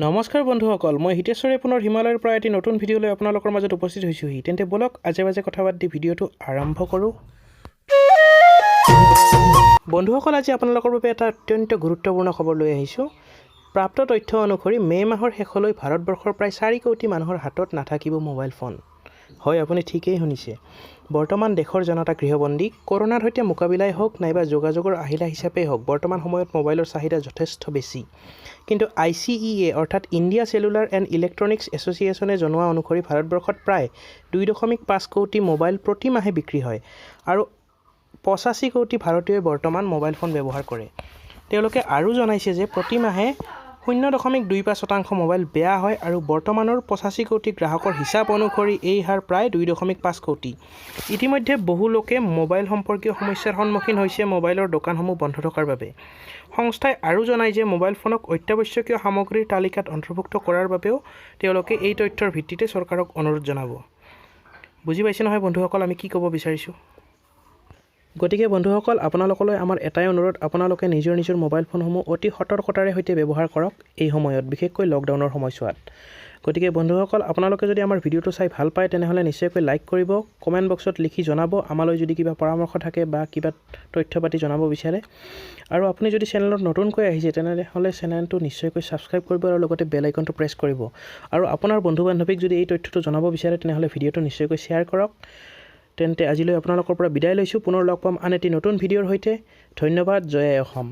নমস্কাৰ বন্ধুসকল, মই হিতেশ্বৰে পুনৰ হিমালয়ৰ পৰা এটি নতুন ভিডিঅ' লৈ আপোনালোকৰ মাজত উপস্থিত হৈছোহি। তেন্তে বলক আজে বাজে কথা বাদ দি ভিডিঅ'টো আৰম্ভ কৰোঁ। বন্ধুসকল, আজি আপোনালোকৰ বাবে এটা অত্যন্ত গুৰুত্বপূৰ্ণ খবৰ লৈ আহিছোঁ। প্ৰাপ্ত তথ্য অনুসৰি মে' মাহৰ শেষলৈ ভাৰতবৰ্ষৰ প্ৰায় 4 কোটি মানুহৰ হাতত নাথাকিব মোবাইল ফোন। হয়, আপুনি ঠিকেই শুনিছে। বৰ্তমান দেশৰ জনতা গৃহবন্দী। কৰোনাৰ সৈতে মোকাবিলাই হওক নাইবা যোগাযোগৰ আহিলা হিচাপেই হওক, বৰ্তমান সময়ত মোবাইলৰ চাহিদা যথেষ্ট বেছি। কিন্তু ICEA অৰ্থাৎ ইণ্ডিয়া চেলুলাৰ এণ্ড ইলেক্ট্ৰনিক্স এছ'চিয়েশ্যনে জনোৱা অনুসৰি ভাৰতবৰ্ষত প্ৰায় 2.5 কোটি মোবাইল প্ৰতি মাহে বিক্ৰী হয় আৰু 85 কোটি ভাৰতীয়ই বৰ্তমান মোবাইল ফোন ব্যৱহাৰ কৰে। তেওঁলোকে আৰু জনাইছে যে প্ৰতি মাহে 0.25% মোবাইল বেয়া হয় আৰু বৰ্তমানৰ 85 কোটি গ্ৰাহকৰ হিচাপ অনুসৰি এই হাৰ প্ৰায় 2.5 কোটি। ইতিমধ্যে বহু লোকে মোবাইল সম্পৰ্কীয় সমস্যাৰ সন্মুখীন হৈছে মোবাইলৰ দোকানসমূহ বন্ধ থকাৰ বাবে। সংস্থাই আৰু জনায় যে মোবাইল ফোনক অত্যাৱশ্যকীয় সামগ্ৰীৰ তালিকাত অন্তৰ্ভুক্ত কৰাৰ বাবেও তেওঁলোকে এই তথ্যৰ ভিত্তিতে চৰকাৰক অনুৰোধ জনাব। বুজি পাইছে নহয় বন্ধুসকল, আমি কি ক'ব বিচাৰিছোঁ? গতিকে বন্ধুসকল, আপোনালোকলৈ আমাৰ এটাই অনুৰোধ, আপোনালোকে নিজৰ মোবাইল ফোনসমূহ অতি সতৰ্কতাৰে সৈতে ব্যৱহাৰ কৰক এই সময়ত, বিশেষকৈ লকডাউনৰ সময়ছোৱাত। গতিকে বন্ধুসকল, আপোনালোকে যদি আমাৰ ভিডিঅ'টো চাই ভাল পায় তেনেহ'লে নিশ্চয়কৈ লাইক কৰিব, কমেণ্ট বক্সত লিখি জনাব আমালৈ যদি কিবা পৰামৰ্শ থাকে বা কিবা তথ্য পাতি জনাব বিচাৰে। আৰু আপুনি যদি চেনেলত নতুনকৈ আহিছে তেনেহ'লে চেনেলটো নিশ্চয়কৈ ছাবস্ক্ৰাইব কৰিব আৰু লগতে বেল আইকনটো প্ৰেছ কৰিব। আৰু আপোনাৰ বন্ধু বান্ধৱীক যদি এই তথ্যটো জনাব বিচাৰে তেনেহ'লে ভিডিঅ'টো নিশ্চয়কৈ শ্বেয়াৰ কৰক। তেন্তে আজিলৈ আপোনালোকৰ পৰা বিদায় লৈছোঁ। পুনৰ লগ পাম আন এটি নতুন ভিডিঅ'ৰ সৈতে। ধন্যবাদ। জয় আই অসম।